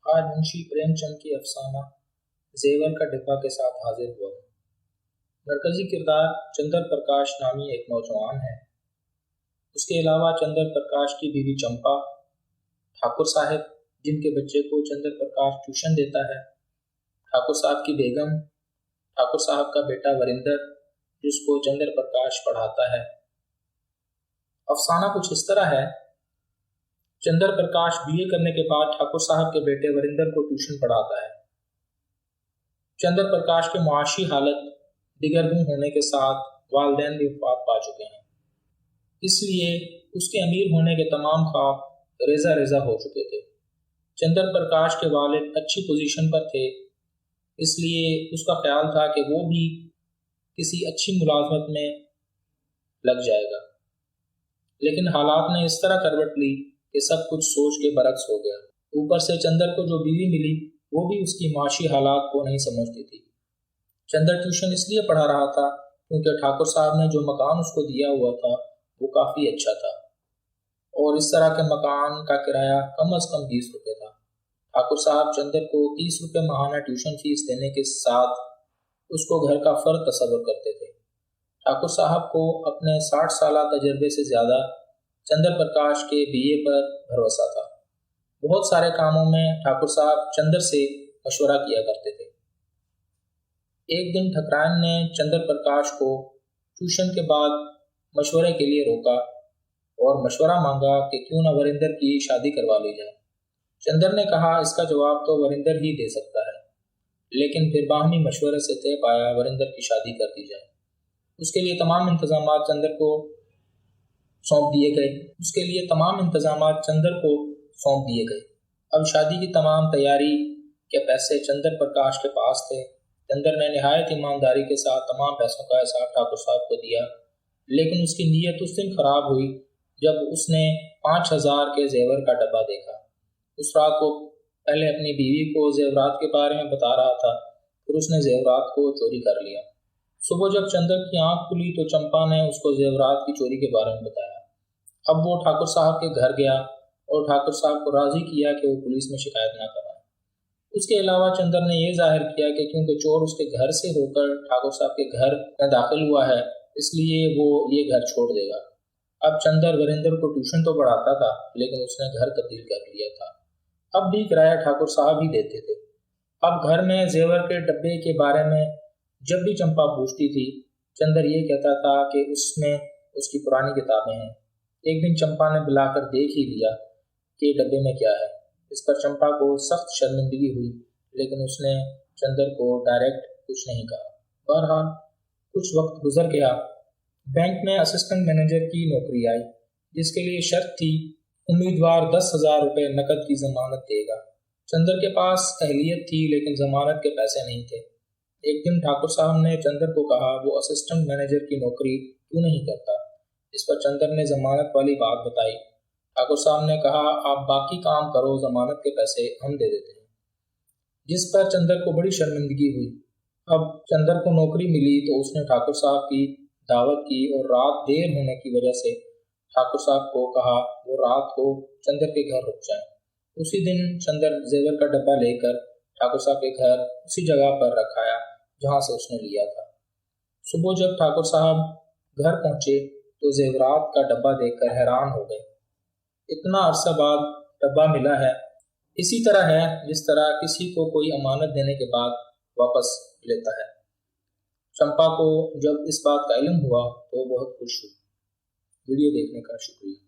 आज मुंशी प्रेमचंद की अफसाना जेवर का डिब्बा के साथ हाजिर हुआ। मरकजी किरदार चंद्र प्रकाश नामी एक नौजवान है। उसके अलावा चंद्र प्रकाश की बीवी चंपा, ठाकुर साहब जिनके बच्चे को चंद्र प्रकाश ट्यूशन देता है, ठाकुर साहब की बेगम, ठाकुर साहब का बेटा वरिंदर जिसको चंद्र प्रकाश पढ़ाता है। अफसाना कुछ इस तरह है। चंद्र प्रकाश बीए करने के बाद ठाकुर साहब के बेटे वरिंदर को ट्यूशन पढ़ाता है। चंद्र प्रकाश की मुआशी हालत दिगरगुन होने के साथ वालिदैन भी वफात पा चुके हैं, इसलिए उसके अमीर होने के तमाम ख्वाब रेजा रेजा हो चुके थे। चंद्र प्रकाश के वालिद अच्छी पोजीशन पर थे, इसलिए उसका ख्याल था कि वो भी किसी अच्छी मुलाजमत में लग जाएगा, लेकिन हालात ने इस तरह करवट ली कि सब कुछ सोच के बरक्स हो गया। ऊपर से चंद्र को जो बीवी मिली वो भी उसकी माशी हालात को नहीं समझती थी। चंद्र ट्यूशन इसलिए पढ़ा रहा था क्योंकि ठाकुर साहब ने जो मकान उसको दिया हुआ था वो काफ़ी अच्छा था और इस तरह के मकान का किराया कम अज़ कम 20 रुपये था। ठाकुर साहब चंद्र को 30 रुपये माहाना ट्यूशन फीस देने के साथ उसको घर का फ़र्द तस्वर करते थे। ठाकुर साहब को अपने 60 साल तजर्बे से ज़्यादा चंद्र प्रकाश के बीए पर भरोसा था। बहुत सारे कामों में ठाकुर साहब चंद्र से मशवरा किया करते थे। एक दिन ठकराइन ने चंद्र प्रकाश को ट्यूशन के बाद मशवरे के लिए रोका और मशवरा मांगा कि क्यों न वरिंदर की शादी करवा ली जाए। चंद्र ने कहा इसका जवाब तो वरिंदर ही दे सकता है, लेकिन फिर बाहमी मशवरे से तय पाया वरिंदर की शादी कर दी जाए। उसके लिए तमाम इंतजाम चंद्र को सौंप दिए गए। अब शादी की तमाम तैयारी के पैसे चंद्र प्रकाश के पास थे। चंद्र ने निहायत ईमानदारी के साथ तमाम पैसों का हिसाब ठाकुर साहब को दिया, लेकिन उसकी नीयत उस दिन खराब हुई जब उसने 5000 के जेवर का डब्बा देखा। उस रात वो पहले अपनी बीवी को जेवरात के बारे में बता रहा था, फिर उसने जेवरात को चोरी कर लिया। सुबह जब चंद्र की आंख खुली तो चंपा ने उसको जेवरात की चोरी के बारे में बताया। अब वो ठाकुर साहब के घर गया और ठाकुर साहब को राजी किया कि वो पुलिस में शिकायत ना कराए। उसके अलावा चंद्र ने यह जाहिर किया कि क्योंकि चोर उसके घर से होकर ठाकुर साहब के घर में दाखिल हुआ है, इसलिए वो ये घर छोड़ देगा। अब चंद्र वरिंदर को ट्यूशन तो पढ़ाता था, लेकिन उसने घर तब्दील कर लिया था। अब भी किराया ठाकुर साहब ही देते थे। अब घर में जेवर के डब्बे के बारे में जब भी चंपा पूछती थी, चंद्र ये कहता था कि उसमें उसकी पुरानी किताबें हैं। एक दिन चंपा ने बुलाकर देख ही लिया कि डब्बे में क्या है। इस पर चंपा को सख्त शर्मिंदगी हुई, लेकिन उसने चंद्र को डायरेक्ट कुछ नहीं कहा। बहरहाल कुछ वक्त गुजर गया। बैंक में असिस्टेंट मैनेजर की नौकरी आई, जिसके लिए शर्त थी उम्मीदवार 10,000 रुपये नकद की जमानत देगा। चंद्र के पास अहलियत थी, लेकिन जमानत के पैसे नहीं थे। एक दिन ठाकुर साहब ने चंद्र को कहा वो असिस्टेंट मैनेजर की नौकरी क्यों नहीं करता। इस पर चंद्र ने जमानत वाली बात बताई। ठाकुर साहब ने कहा आप बाकी काम करो, जमानत के पैसे हम दे देते हैं। जिस पर चंद्र को बड़ी शर्मिंदगी हुई। अब चंद्र को नौकरी मिली तो उसने ठाकुर साहब की दावत की और रात देर होने की वजह से ठाकुर साहब को कहा वो रात को चंद्र के घर रुक जाए। उसी दिन चंद्र जेवर का डब्बा लेकर ठाकुर साहब के घर उसी जगह पर रखाया जहाँ से उसने लिया था। सुबह जब ठाकुर साहब घर पहुंचे तो जेवरात का डब्बा देखकर हैरान हो गए। इतना अरसा बाद डब्बा मिला है। इसी तरह है जिस तरह किसी को कोई अमानत देने के बाद वापस लेता है। चंपा को जब इस बात का इल्म हुआ तो वो बहुत खुश हुई। वीडियो देखने का शुक्रिया।